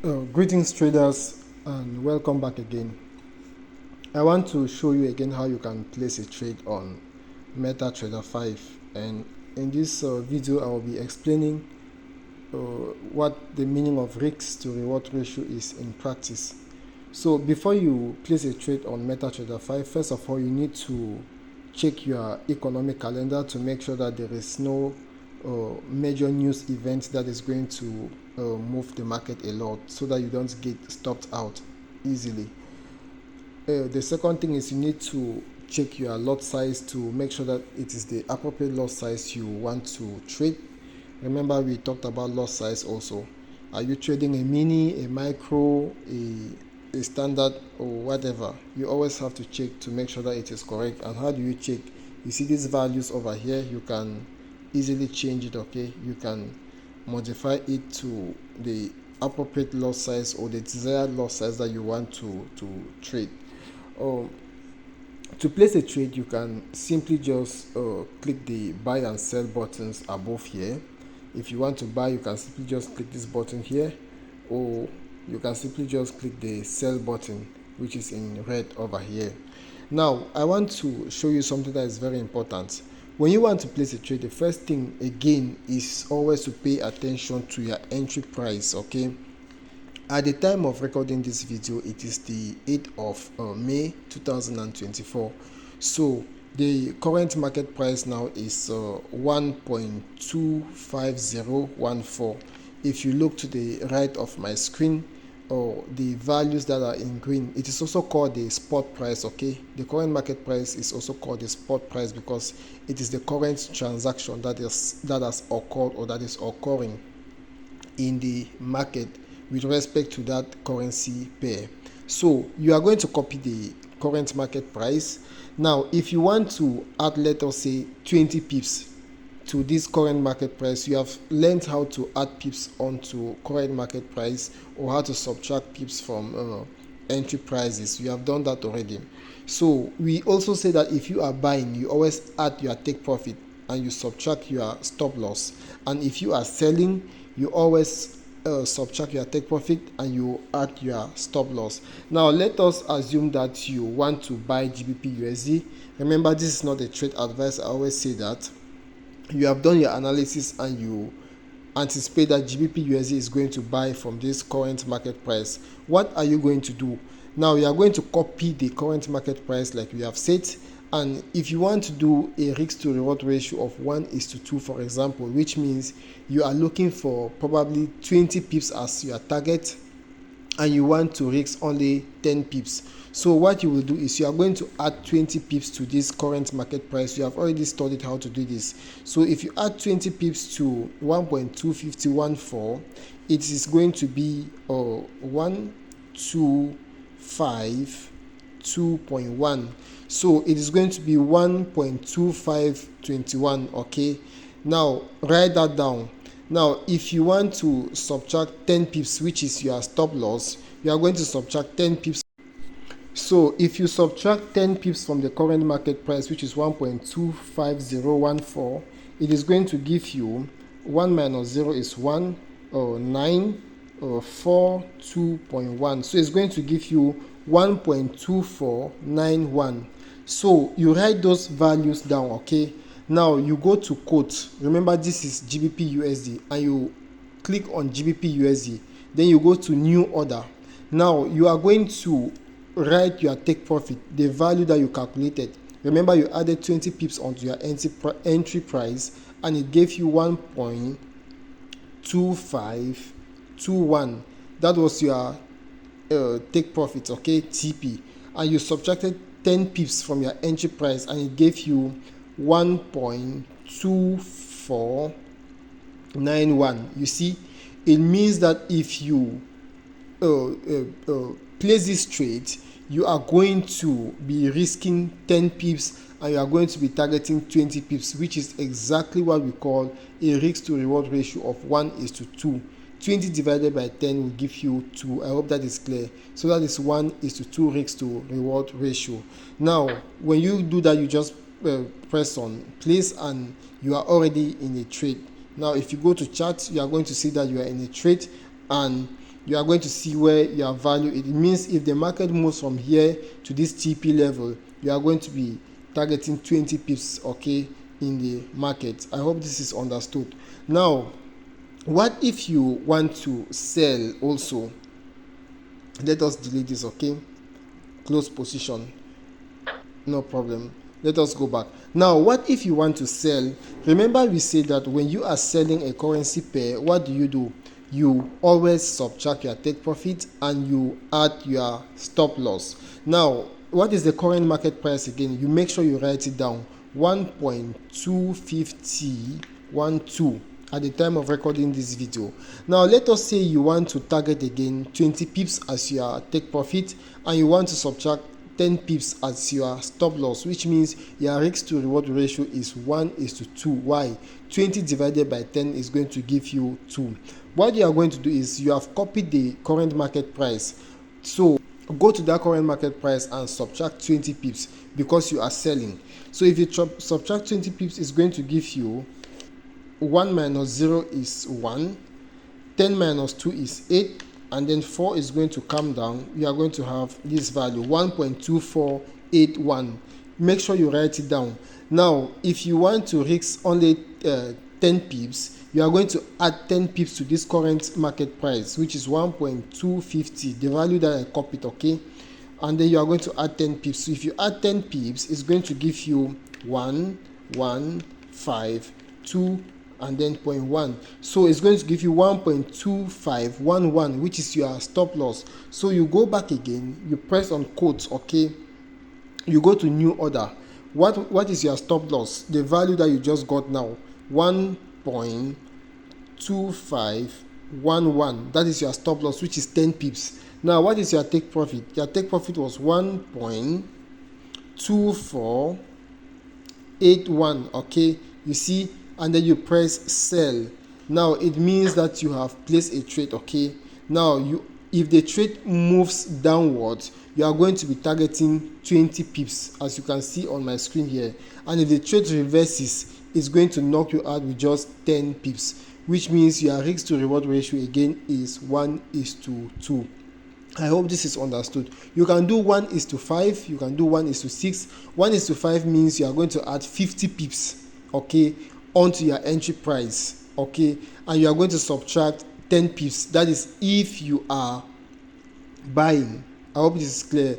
Greetings traders, and welcome back again. I want to show you again how you can place a trade on MetaTrader 5, and in this video I will be explaining what the meaning of risk to reward ratio is in practice. So before you place a trade on MetaTrader 5, first of all you need to check your economic calendar to make sure that there is no major news event that is going to move the market a lot, so that you don't get stopped out easily. The second thing is you need to check your lot size to make sure that it is the appropriate lot size you want to trade. Remember, we talked about lot size also. Are you trading a mini, a micro, a standard, or whatever? You always have to check to make sure that it is correct. And how do you check? You see these values over here, you can easily change it. Okay, you can modify it to the appropriate lot size or the desired lot size that you want to trade. um, to place a trade, you can simply just click the buy and sell buttons above here. If you want to buy, you can simply just click this button here, or you can simply just click the sell button, which is in red over here. Now I want to show you something that is very important. When you want to place a trade, the first thing again is always to pay attention to your entry price. Okay, at the time of recording this video, it is the 8th of May 2024. So the current market price now is 1.25014. If you look to the right of my screen, or the values that are in green, it is also called the spot price. Okay, the current market price is also called the spot price because it is the current transaction that has occurred or that is occurring in the market with respect to that currency pair. So you are going to copy the current market price. Now if you want to add, let us say, 20 pips to this current market price, you have learned how to add pips onto current market price, or how to subtract pips from entry prices. You have done that already. So we also say that if you are buying, you always add your take profit and you subtract your stop loss, and if you are selling, you always subtract your take profit and you add your stop loss. Now let us assume that you want to buy GBP USD. Remember, this is not a trade advice. I always say that you have done your analysis and you anticipate that GBP USD is going to buy from this current market price. What are you going to do? Now you are going to copy the current market price like we have said, and if you want to do a risk to reward ratio of 1:2, for example, which means you are looking for probably 20 pips as your target and you want to risk only 10 pips. So what you will do is you are going to add 20 pips to this current market price. You have already studied how to do this. So if you add 20 pips to 1.25014, it is going to be 125.2.1. So it is going to be 1.2521. Okay, now write that down. Now if you want to subtract 10 pips, which is your stop loss, you are going to subtract 10 pips. So if you subtract 10 pips from the current market price, which is 1.25014, it is going to give you 1 minus 0 is 1, 9, 4, 2.1. So it's going to give you 1.2491. So you write those values down. Okay, now you go to quote. Remember, this is GBP USD, and you click on GBP USD. Then you go to new order. Now you are going to write your take profit, the value that you calculated. Remember, you added 20 pips onto your entry price and it gave you 1.2521. That was your take profit. Okay, TP, and you subtracted 10 pips from your entry price and it gave you 1.2491. You see, it means that if you place this trade, you are going to be risking 10 pips and you are going to be targeting 20 pips, which is exactly what we call a risk to reward ratio of 1:2. 20 divided by 10 will give you 2. I hope that is clear. So that is 1:2 risk to reward ratio. Now when you do that, you just press on place and you are already in a trade. Now if you go to chart, you are going to see that you are in a trade and you are going to see where your value it means if the market moves from here to this TP level, you are going to be targeting 20 pips, okay, in the market. I hope this is understood. Now, what if you want to sell also? Let us delete this, okay? Close position, no problem. Let us go back. Now, what if you want to sell? Remember we said that when you are selling a currency pair, what do? You always subtract your take profit and you add your stop loss. Now, what is the current market price again? You make sure you write it down. 1.25012 at the time of recording this video. Now let us say you want to target again 20 pips as your take profit and you want to subtract 10 pips as your stop loss, which means your risk to reward ratio is 1:2. Why? 20 divided by 10 is going to give you 2. What you are going to do is you have copied the current market price, so go to that current market price and subtract 20 pips because you are selling. So if you subtract 20 pips, it's going to give you 1 minus 0 is 1, 10 minus 2 is 8, and then 4 is going to come down. You are going to have this value 1.2481. Make sure you write it down. Now if you want to risk only 10 pips, you are going to add 10 pips to this current market price, which is 1.250, the value that I copied, okay? And then you are going to add 10 pips. So if you add 10 pips, it's going to give you 1, 1, 5, 2, and then 0.1. So it's going to give you 1.2511, which is your stop loss. So you go back again, you press on quotes, okay? You go to new order. What is your stop loss? The value that you just got now, 1.2511. That is your stop loss, which is 10 pips. Now what is your take profit? Your take profit was 1.2481, okay? You see, and then you press sell. Now it means that you have placed a trade, okay? Now if the trade moves downwards, you are going to be targeting 20 pips, as you can see on my screen here. And if the trade reverses, it's going to knock you out with just 10 pips, which means your risk to reward ratio again is 1:2. I hope this is understood. You can do 1:5, you can do 1:6. 1:5 means you are going to add 50 pips, okay, onto your entry price, okay, and you are going to subtract 10 pips. That is if you are buying. I hope this is clear.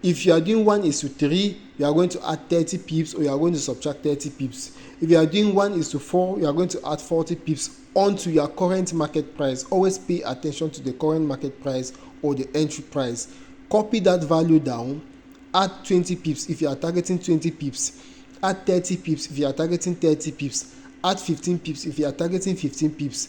If you are doing 1:3, you are going to add 30 pips or you are going to subtract 30 pips. If you are doing 1:4, you are going to add 40 pips onto your current market price. Always pay attention to the current market price or the entry price. Copy that value down, add 20 pips if you are targeting 20 pips, add 30 pips if you are targeting 30 pips, add 15 pips if you are targeting 15 pips,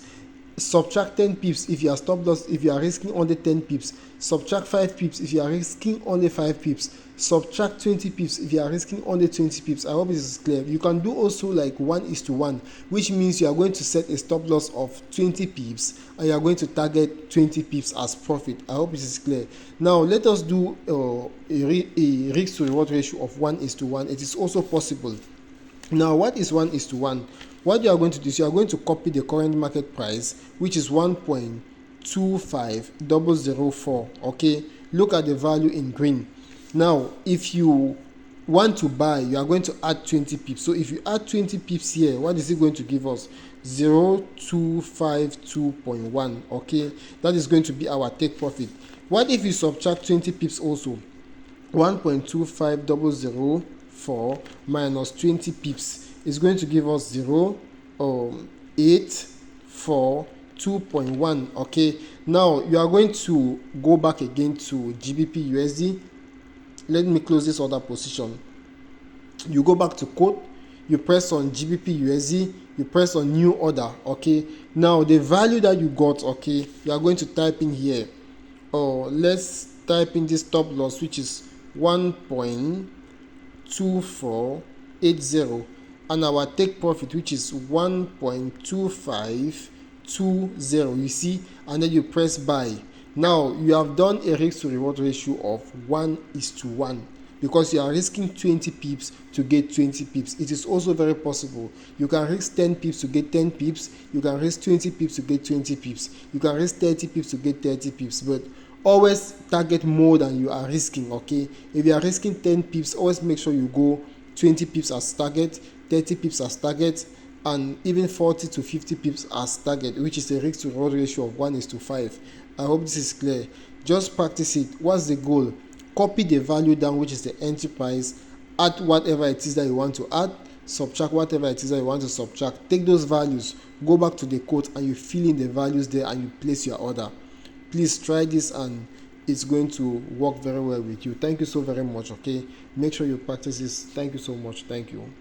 subtract 10 pips if you are stop loss, if you are risking only 10 pips, subtract 5 pips if you are risking only 5 pips, subtract 20 pips if you are risking only 20 pips. I hope this is clear. You can do also like 1:1, which means you are going to set a stop loss of 20 pips and you are going to target 20 pips as profit. I hope this is clear. Now let us do a risk to reward ratio of 1:1. It is also possible. Now what is 1:1? What you are going to do is you are going to copy the current market price, which is 1.25004, okay? Look at the value in green. Now if you want to buy, you are going to add 20 pips. So if you add 20 pips here, what is it going to give us? 0252.1, okay? That is going to be our take profit. What if you subtract 20 pips also? 1.25004 minus 20 pips is going to give us 0.842.1, okay? Now you are going to go back again to GBP USD. Let me close this order position. You go back to quote, you press on GBP USD, you press on new order, okay? Now the value that you got, okay, you are going to type in here. Let's type in this stop loss, which is 1.2480, and our take profit, which is 1.2520. you see, and then you press buy. Now you have done a risk to reward ratio of 1:1, because you are risking 20 pips to get 20 pips. It is also very possible. You can risk 10 pips to get 10 pips. You can risk 20 pips to get 20 pips. You can risk 30 pips to get 30 pips. But always target more than you are risking, okay? If you are risking 10 pips, always make sure you go 20 pips as target, 30 pips as target, and even 40 to 50 pips as target, which is a risk to reward ratio of 1:5. I hope this is clear. Just practice it. What's the goal? Copy the value down, which is the entry price, add whatever it is that you want to add, subtract whatever it is that you want to subtract. Take those values, go back to the quote, and you fill in the values there and you place your order. Please try this and it's going to work very well with you. Thank you so very much. Okay, make sure you practice this. Thank you so much. Thank you.